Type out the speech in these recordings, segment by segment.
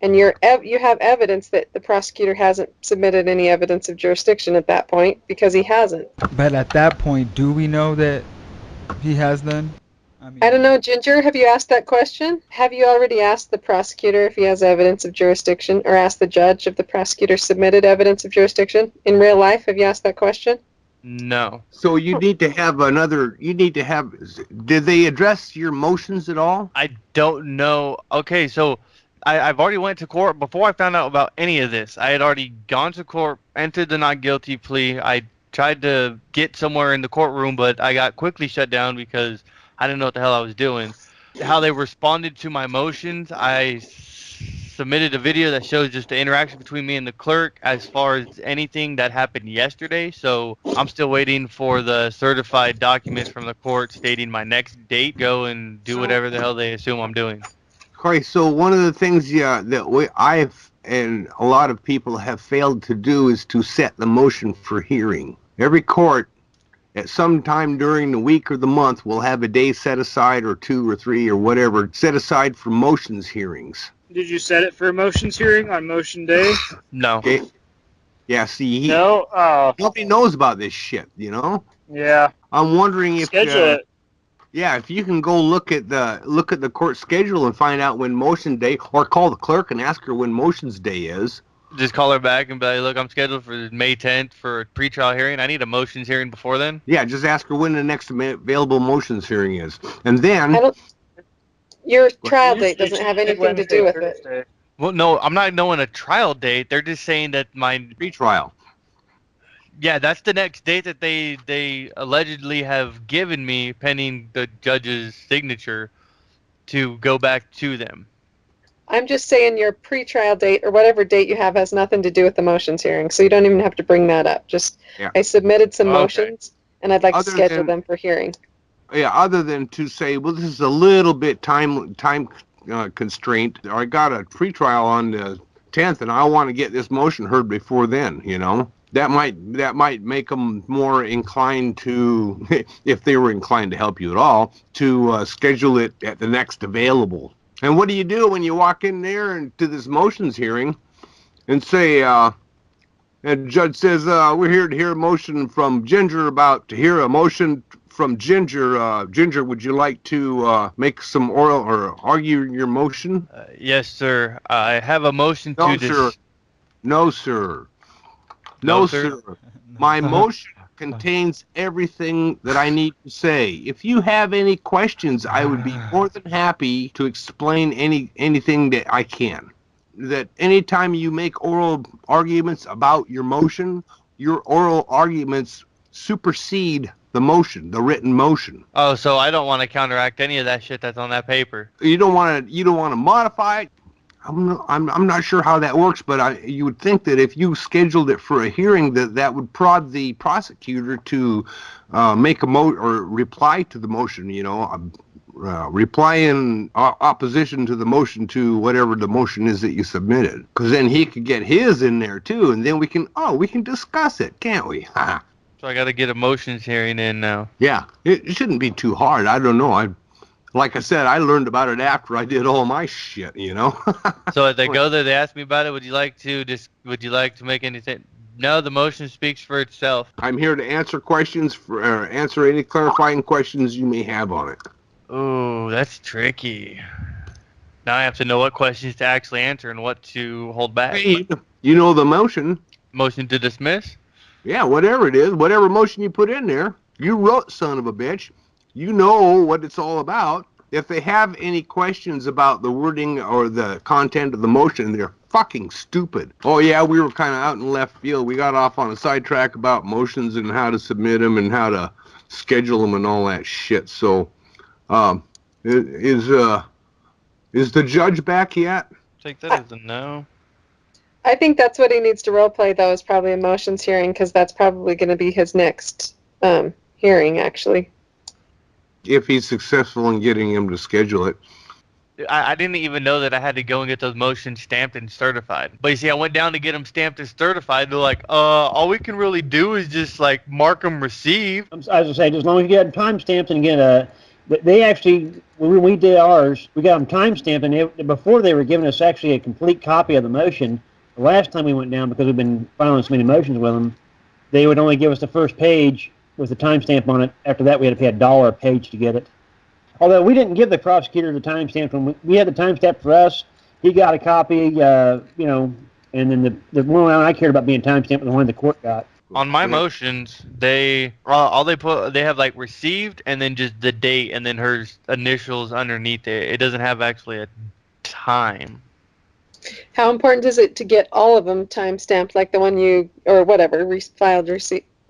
And you have evidence that the prosecutor hasn't submitted any evidence of jurisdiction at that point because he hasn't. But at that point, do we know that he has then? I don't know, Ginger, have you asked that question? Have you already asked the prosecutor if he has evidence of jurisdiction, or asked the judge if the prosecutor submitted evidence of jurisdiction? In real life, have you asked that question? No. So you need to have did they address your motions at all? I don't know. Okay, so I've already went to court before I found out about any of this. I had already gone to court, entered the not guilty plea. I tried to get somewhere in the courtroom, but I got quickly shut down because I didn't know what the hell I was doing. How they responded to my motions, I submitted a video that shows just the interaction between me and the clerk as far as anything that happened yesterday. So I'm still waiting for the certified documents from the court stating my next date. Go and do whatever the hell they assume I'm doing. Okay, so one of the things that I've and a lot of people have failed to do is to set the motion for hearing. Every court at some time during the week or the month will have a day set aside, or 2 or 3 or whatever, set aside for motions hearings. Did you set it for a motions hearing on motion day? No. Okay. Yeah, see, No? Oh. nobody knows about this shit, you know? Yeah. I'm wondering if Schedule it. Yeah, if you can go look at the court schedule and find out when motion day, or call the clerk and ask her when motions day is. Just call her back and be like, look, I'm scheduled for May 10th for a pretrial hearing. I need a motions hearing before then. Yeah, just ask her when the next available motions hearing is. And then... Your trial date doesn't have anything to do with it. Well, no, I'm not knowing a trial date. They're just saying that my... Pretrial. Yeah, that's the next date that they allegedly have given me pending the judge's signature to go back to them. I'm just saying your pre-trial date or whatever date you have has nothing to do with the motions hearing, so you don't even have to bring that up. Just, yeah. I submitted some motions, and I'd like to schedule them for hearing. Yeah, other than to say, well, this is a little bit time constraint. I got a pre-trial on the 10th, and I want to get this motion heard before then, you know? That might make them more inclined to, if they were inclined to help you at all, to schedule it at the next available. And what do you do when you walk in there and to this motions hearing and say, and the judge says, we're here to hear a motion from Ginger to hear a motion from Ginger. Ginger, would you like to make some oral or argue your motion? Yes, sir. I have a motion to... No, sir. No, sir. No, sir. My motion contains everything that I need to say. If you have any questions, I would be more than happy to explain anything that I can. That anytime you make oral arguments about your motion, your oral arguments supersede the motion, the written motion. Oh, so I don't want to counteract any of that shit that's on that paper. You don't want to modify it. I'm not sure how that works, but you would think that if you scheduled it for a hearing, that would prod the prosecutor to make a or reply to the motion, you know, reply in opposition to the motion, to whatever the motion is that you submitted, because then he could get his in there too, and then we can discuss it, can't we? So I got to get a motions hearing in now. Yeah, it shouldn't be too hard. I don't know. Like I said, I learned about it after I did all my shit, you know. So if they go there, they ask me about it. Would you like to make anything? No, the motion speaks for itself. I'm here to answer questions answer any clarifying questions you may have on it. Oh, that's tricky. Now I have to know what questions to actually answer and what to hold back. Hey, you know the motion. Motion to dismiss? Yeah, whatever it is, whatever motion you put in there, you wrote, son of a bitch. You know what it's all about. If they have any questions about the wording or the content of the motion, they're fucking stupid. Oh yeah, we were kind of out in left field. We got off on a sidetrack about motions and how to submit them and how to schedule them and all that shit. So, is the judge back yet? Take that as a no. I think that's what he needs to role play, though, is probably a motions hearing, because that's probably going to be his next hearing, actually. If he's successful in getting him to schedule it. I didn't even know that I had to go and get those motions stamped and certified. But you see, I went down to get them stamped and certified. They're like, all we can really do is just like mark them received. I was going to say, as long as you get time stamps and get They actually, when we did ours, we got them timestamped, and before they were giving us actually a complete copy of the motion. The last time we went down, because we've been filing so many motions with them, they would only give us the first page with the timestamp on it. After that, we had to pay $1 a page to get it. Although we didn't give the prosecutor the timestamp when we had the timestamp for us, he got a copy, and then the one I cared about being timestamped was the one the court got. On my motions, they have like received and then just the date and then her initials underneath it. It doesn't have actually a time. How important is it to get all of them time-stamped, like the one you, or whatever, filed,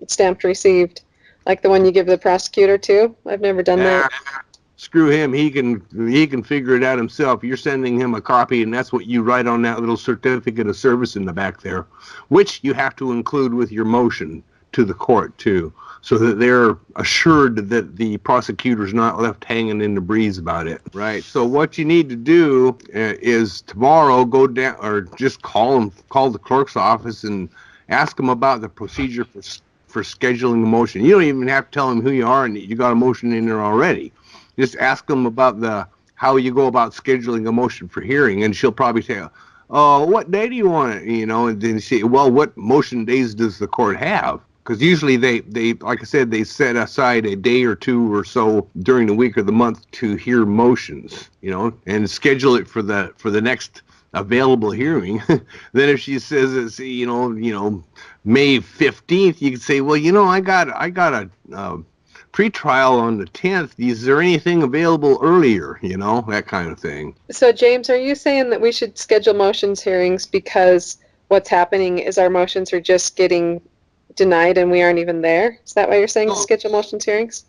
stamped, received, like the one you give the prosecutor too? I've never done that. Screw him. He can figure it out himself. You're sending him a copy, and that's what you write on that little certificate of service in the back there, which you have to include with your motion to the court too, so that they're assured that the prosecutor's not left hanging in the breeze about it. Right. So what you need to do is tomorrow go down, or just call the clerk's office and ask them about the procedure for scheduling a motion. You don't even have to tell them who you are and you got a motion in there already. Just ask them about how you go about scheduling a motion for hearing, and she'll probably say, "Oh, what day do you want it?" And then you say, "Well, what motion days does the court have?" Because usually they, like I said, they set aside a day or two or so during the week or the month to hear motions, and schedule it for the next available hearing. Then if she says it's May 15th, you can say, "Well, I got a pretrial on the 10th. Is there anything available earlier?" That kind of thing. So, James, are you saying that we should schedule motions hearings because what's happening is our motions are just getting denied and we aren't even there? Is that why you're saying to schedule motions hearings?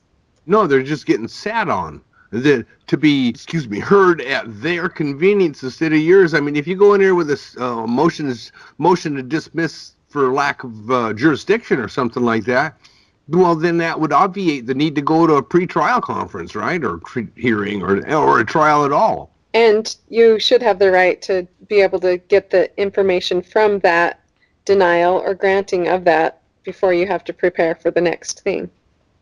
No, they're just getting sat on. To be, heard at their convenience instead of yours. I mean, if you go in there with a motion to dismiss for lack of jurisdiction or something like that, well, then that would obviate the need to go to a pretrial conference, right, or hearing, or a trial at all. And you should have the right to be able to get the information from that denial or granting of that before you have to prepare for the next thing.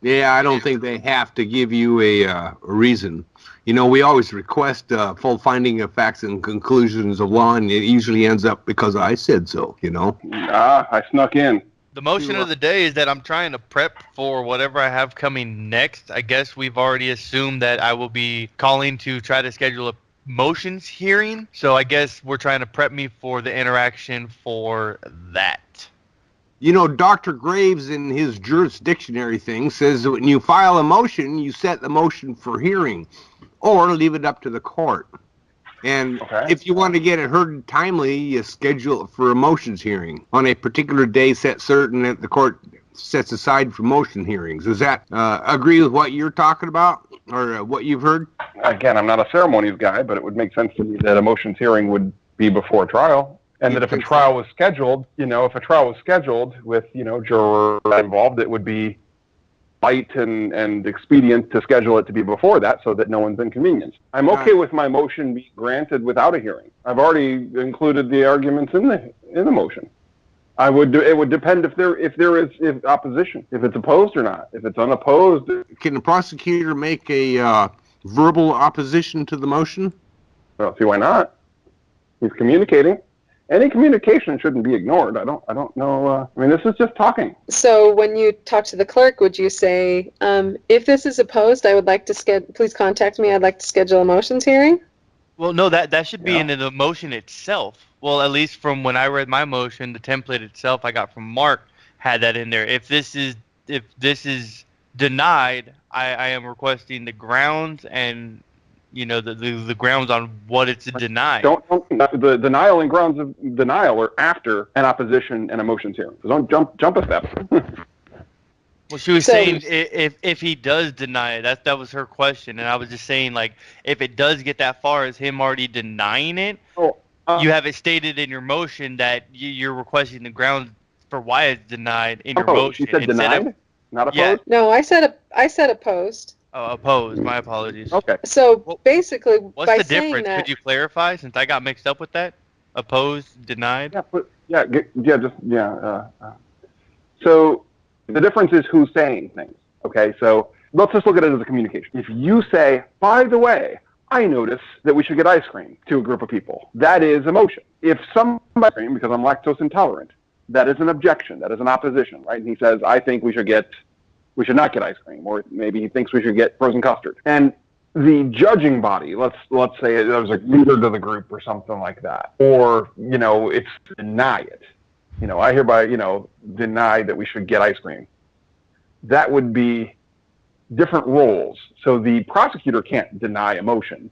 Yeah, I don't think they have to give you a reason. We always request full finding of facts and conclusions of law, and it usually ends up because I said so, I snuck in. The motion of the day is that I'm trying to prep for whatever I have coming next. I guess we've already assumed that I will be calling to try to schedule a motions hearing. So I guess we're trying to prep me for the interaction for that. Dr. Graves in his jurisdictionary thing says that when you file a motion, you set the motion for hearing or leave it up to the court. And if you want to get it heard timely, you schedule it for a motions hearing on a particular day set certain that the court sets aside for motion hearings. Does that agree with what you're talking about or what you've heard? Again, I'm not a ceremonies guy, but it would make sense to me that a motions hearing would be before trial. And that if a trial was scheduled, with, juror involved, it would be light and expedient to schedule it to be before that so that no one's inconvenienced. I'm okay with my motion being granted without a hearing. I've already included the arguments in the motion. It would depend if there is opposition, if it's opposed or not. If it's unopposed. Can the prosecutor make a verbal opposition to the motion? Well, see, why not? He's communicating. Any communication shouldn't be ignored. I don't know. This is just talking. So when you talk to the clerk, would you say, if this is opposed, I would like to please contact me. I'd like to schedule a motions hearing? Well, no, that should be in the motion itself. Well, at least from when I read my motion, the template itself I got from Mark had that in there. If this is denied, I am requesting the grounds and the grounds on what it's denied. The denial and grounds of denial are after an opposition and a motions hearing. So don't jump a step. Well, she was saying if he does deny it, that was her question, and I was just saying if it does get that far as him already denying it, you have it stated in your motion that you're requesting the grounds for why it's denied in your motion. She said denied, not opposed. Yeah. No, I said opposed. Oh, opposed. My apologies. Okay. So basically, what's the difference? Could you clarify, since I got mixed up with that? Opposed, denied. So the difference is who's saying things. Okay. So let's just look at it as a communication. If you say, by the way, I notice that we should get ice cream to a group of people, that is a motion. If somebody, because I'm lactose intolerant, that is an objection, that is an opposition, right? And he says, I think we should not get ice cream, or maybe he thinks we should get frozen custard. And the judging body, let's say there's a leader to the group or something like that, or, it's deny it. I hereby, deny that we should get ice cream. That would be different roles. So the prosecutor can't deny a motion,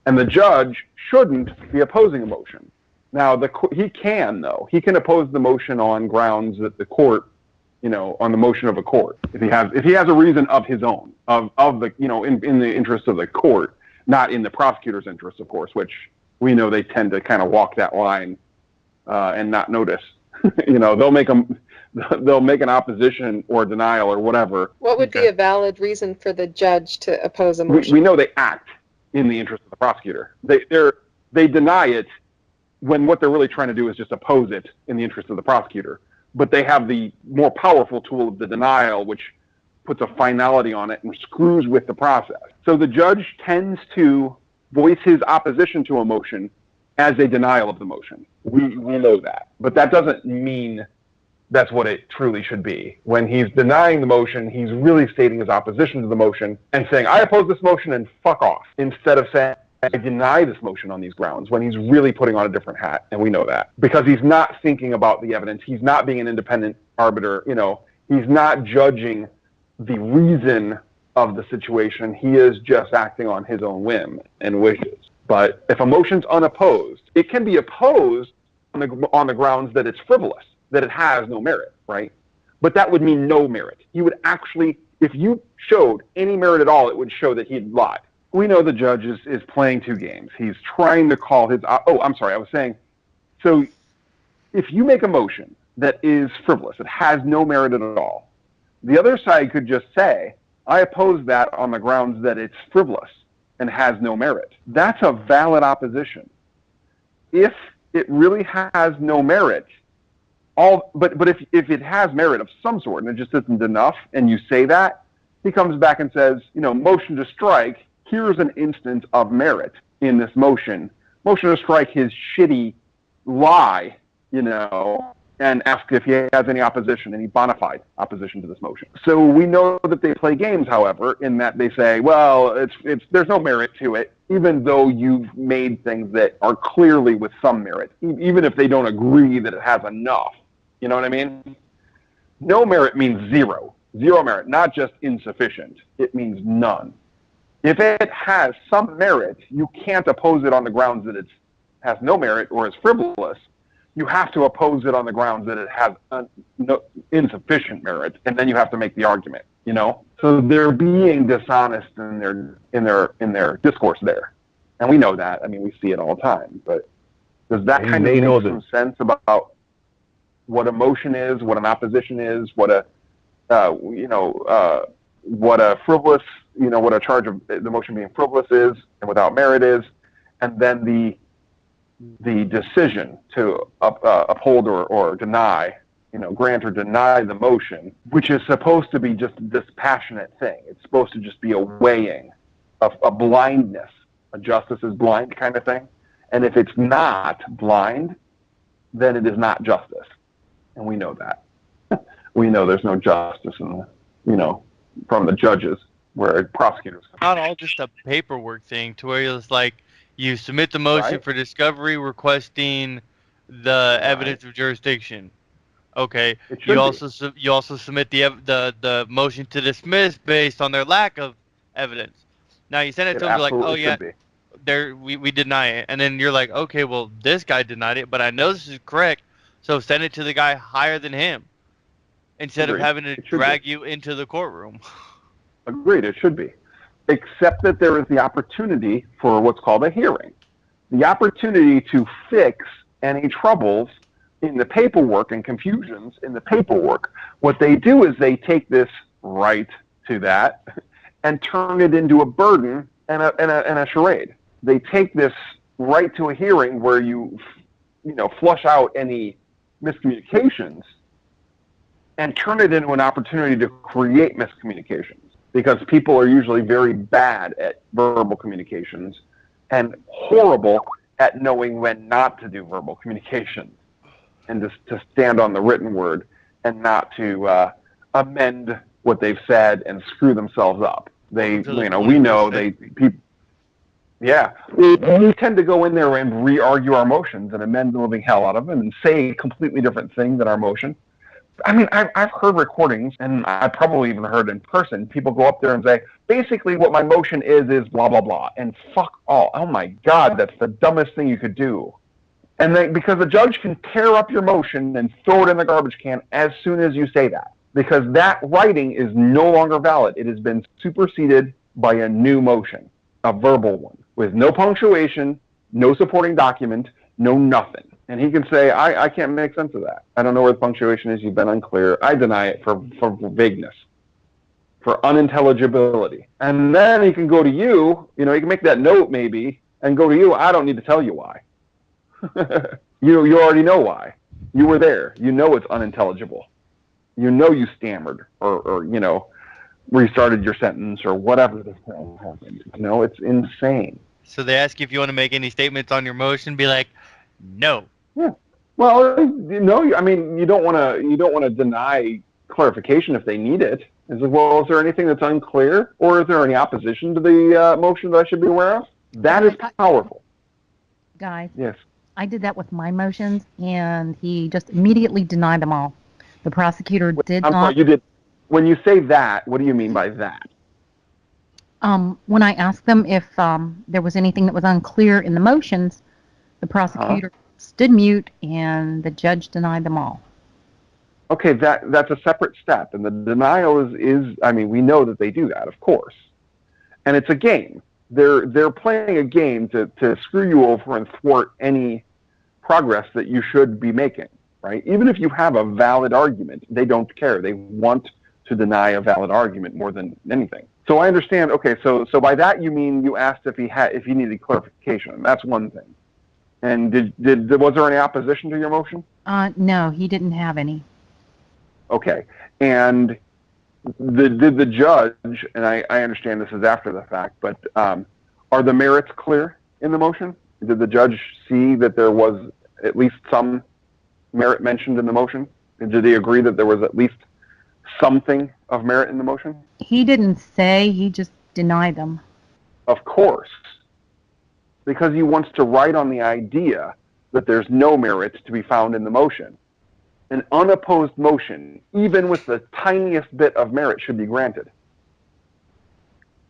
and the judge shouldn't be opposing a motion. Now, he can, though. He can oppose the motion on grounds that the court, on the motion of a court, if he has a reason of his own, of the, in the interest of the court, not in the prosecutor's interest, of course, which we know they tend to kind of walk that line and not notice. They'll make an opposition or denial or whatever. What would be a valid reason for the judge to oppose a motion? We know they act in the interest of the prosecutor. They deny it when what they're really trying to do is just oppose it in the interest of the prosecutor. But they have the more powerful tool of the denial, which puts a finality on it and screws with the process. So the judge tends to voice his opposition to a motion as a denial of the motion. We know that. But that doesn't mean that's what it truly should be. When he's denying the motion, he's really stating his opposition to the motion and saying, I oppose this motion and fuck off, instead of saying, I deny this motion on these grounds, when he's really putting on a different hat, and we know that. Because he's not thinking about the evidence. He's not being an independent arbiter. He's not judging the reason of the situation. He is just acting on his own whim and wishes. But if a motion's unopposed, it can be opposed on the grounds that it's frivolous, that it has no merit, right? But that would mean no merit. He would actually, if you showed any merit at all, it would show that he'd lied. We know the judge is playing two games. He's trying to call his... Oh, I'm sorry. I was saying, so if you make a motion that is frivolous, it has no merit at all, the other side could just say, I oppose that on the grounds that it's frivolous and has no merit. That's a valid opposition. If it really has no merit, but if it has merit of some sort and it just isn't enough, and you say that, he comes back and says, motion to strike, here's an instance of merit in this motion. Motion to strike his shitty lie, and ask if he has any opposition, any bona fide opposition to this motion. So we know that they play games, however, in that they say, well, there's no merit to it, even though you've made things that are clearly with some merit, even if they don't agree that it has enough. You know what I mean? No merit means zero. Zero merit, not just insufficient. It means none. If it has some merit, you can't oppose it on the grounds that it has no merit or is frivolous. You have to oppose it on the grounds that it has insufficient merit, and then you have to make the argument. So they're being dishonest in their discourse there, and we know that. I mean, we see it all the time. But does that kind of make some sense about what a motion is, what an opposition is, what a frivolous, what a charge of the motion being frivolous is and without merit is, and then the decision to uphold or deny, grant or deny the motion, which is supposed to be just a dispassionate thing. It's supposed to just be a weighing, a blindness, a justice is blind kind of thing. And if it's not blind, then it is not justice. And we know that. We know there's no justice from the judges, where prosecutors. Not all just a paperwork thing, to where it's like you submit the motion for discovery requesting the evidence of jurisdiction. Okay. You also submit the motion to dismiss based on their lack of evidence. Now you send it to them, like, oh yeah, we deny it, and then you're like, okay, well this guy denied it, but I know this is correct, so send it to the guy higher than him, instead of having to drag you into the courtroom. Agreed, it should be. Except that there is the opportunity for what's called a hearing. The opportunity to fix any troubles in the paperwork and confusions in the paperwork. What they do is they take this right to that and turn it into a burden and a charade. They take this right to a hearing where you flush out any miscommunications and turn it into an opportunity to create miscommunications. because people are usually very bad at verbal communications and horrible at knowing when not to do verbal communications and just to stand on the written word and not to amend what they've said and screw themselves up. We tend to go in there and re-argue our motions and amend the living hell out of them and say a completely different thing than our motion. I mean, I've heard recordings, and I probably even heard in person, people go up there and say, basically what my motion is blah, blah, blah, and fuck all. Oh my God, that's the dumbest thing you could do. And then, because the judge can tear up your motion and throw it in the garbage can as soon as you say that, because that writing is no longer valid. It has been superseded by a new motion, a verbal one, with no punctuation, no supporting document, no nothing. And he can say, I can't make sense of that. I don't know where the punctuation is. You've been unclear. I deny it for vagueness, for unintelligibility. And then he can go to you, he can make that note maybe, and go to you. I don't need to tell you why. You already know why. You were there. You know it's unintelligible. You know you stammered or restarted your sentence or whatever the hell happened. It's insane. So they ask you if you want to make any statements on your motion, be like, no. Yeah. Well, I mean, you don't want to deny clarification if they need it. It's like, well, is there anything that's unclear, or is there any opposition to the motion that I should be aware of? That is powerful. Guys. Yes. I did that with my motions, and he just immediately denied them all. The prosecutor did not. Sorry, you did. When you say that, what do you mean by that? When I asked them if there was anything that was unclear in the motions, the prosecutor stood mute, and the judge denied them all. Okay, that's a separate step, and the denial is I mean, we know that they do that, of course, and it's a game. They're playing a game to screw you over and thwart any progress that you should be making, right? Even if you have a valid argument, they don't care. They want to deny a valid argument more than anything. So I understand. Okay, so by that you mean you asked if he needed clarification. That's one thing. And was there any opposition to your motion? No, he didn't have any. Okay, and did the judge, and I understand this is after the fact, but are the merits clear in the motion? Did the judge see that there was at least some merit mentioned in the motion? Did he agree that there was at least something of merit in the motion? He didn't say, he just denied them. Of course, because he wants to write on the idea that there's no merit to be found in the motion. An unopposed motion, even with the tiniest bit of merit, should be granted.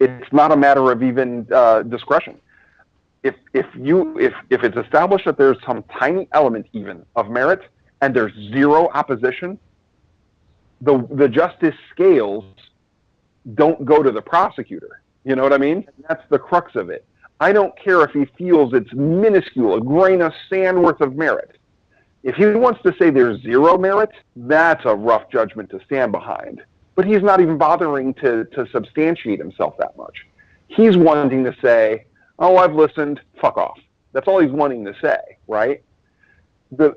It's not a matter of even discretion. If it's established that there's some tiny element even of merit and there's zero opposition, the justice scales don't go to the prosecutor. You know what I mean? That's the crux of it. I don't care if he feels it's minuscule, a grain of sand worth of merit. If he wants to say there's zero merit, that's a rough judgment to stand behind. But he's not even bothering to substantiate himself that much. He's wanting to say, oh, I've listened, fuck off. That's all he's wanting to say, right? The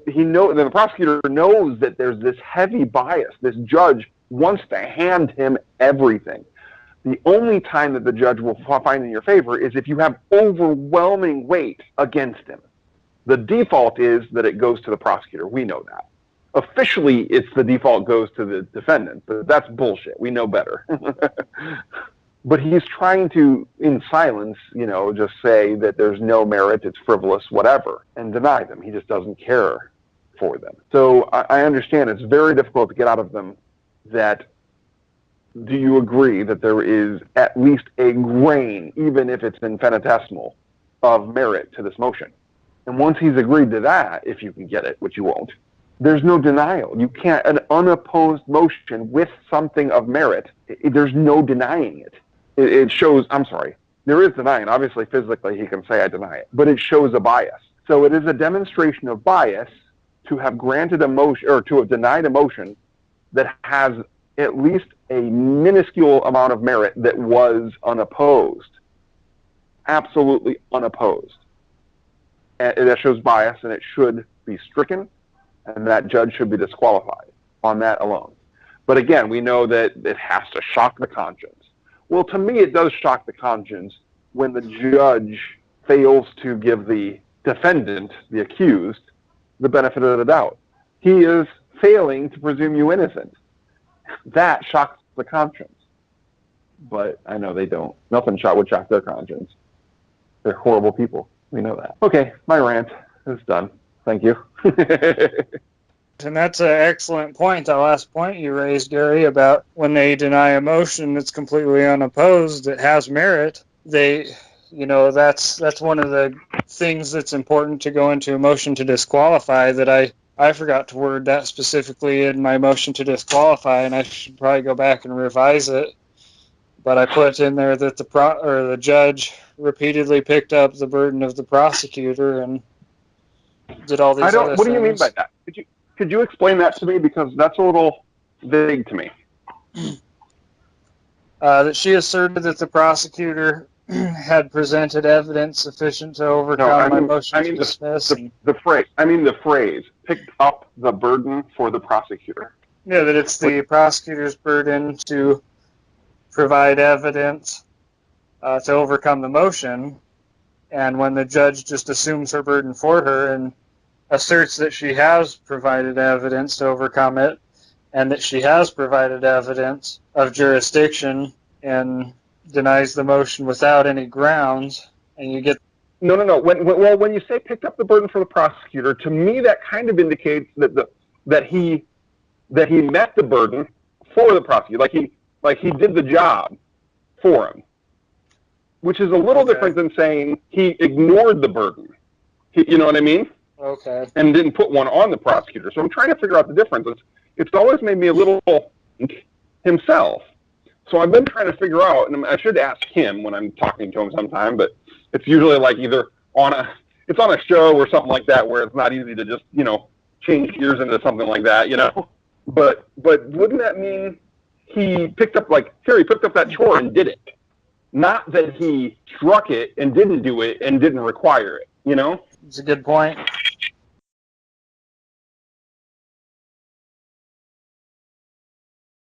prosecutor knows that there's this heavy bias. This judge wants to hand him everything. The only time that the judge will find in your favor is if you have overwhelming weight against him. The default is that it goes to the prosecutor. We know that. Officially, it's the default goes to the defendant, but that's bullshit. We know better. But he's trying to, in silence, just say that there's no merit, it's frivolous, whatever, and deny them. He just doesn't care for them. So I understand it's very difficult to get out of them that, do you agree that there is at least a grain, even if it's infinitesimal, of merit to this motion? And once he's agreed to that, if you can get it, which you won't, there's no denial. You can't, an unopposed motion with something of merit, there's no denying it. It shows, I'm sorry, there is denying. Obviously, physically, he can say, I deny it. But it shows a bias. So it is a demonstration of bias to have granted a motion, or to have denied a motion that has at least a minuscule amount of merit that was unopposed. Absolutely unopposed. And that shows bias, and it should be stricken, and that judge should be disqualified on that alone. But again, we know that it has to shock the conscience. Well, to me, it does shock the conscience when the judge fails to give the defendant, the accused, the benefit of the doubt. He is failing to presume you innocent. That shocks the conscience. But I know they don't. Nothing would shock their conscience. They're horrible people. We know that. Okay, my rant is done. Thank you. And that's an excellent point, that last point you raised, Gary, about when they deny a motion that's completely unopposed, it has merit. That's one of the things that's important to go into a motion to disqualify, that I forgot to word that specifically in my motion to disqualify, and I should probably go back and revise it. But I put in there that the judge repeatedly picked up the burden of the prosecutor and did all these other things. What do you mean by that? Could you explain that to me, because that's a little vague to me. That she asserted that the prosecutor had presented evidence sufficient to overcome my motion to dismiss. The phrase picked up the burden for the prosecutor. Yeah, that it's the prosecutor's burden to provide evidence to overcome the motion, and when the judge just assumes her burden for her and asserts that she has provided evidence to overcome it, and that she has provided evidence of jurisdiction, and denies the motion without any grounds, and you get... No. When you say picked up the burden for the prosecutor, to me that kind of indicates that he met the burden for the prosecutor, like he did the job for him, which is a little different than saying he ignored the burden. You know what I mean? Okay. And didn't put one on the prosecutor. So I'm trying to figure out the difference. It's always made me a little himself. So I've been trying to figure out, and I should ask him when I'm talking to him sometime, but it's usually like either on a show or something like that, where it's not easy to just, change gears into something like that, But wouldn't that mean he picked up that chore and did it? Not that he struck it and didn't do it and didn't require it, It's a good point.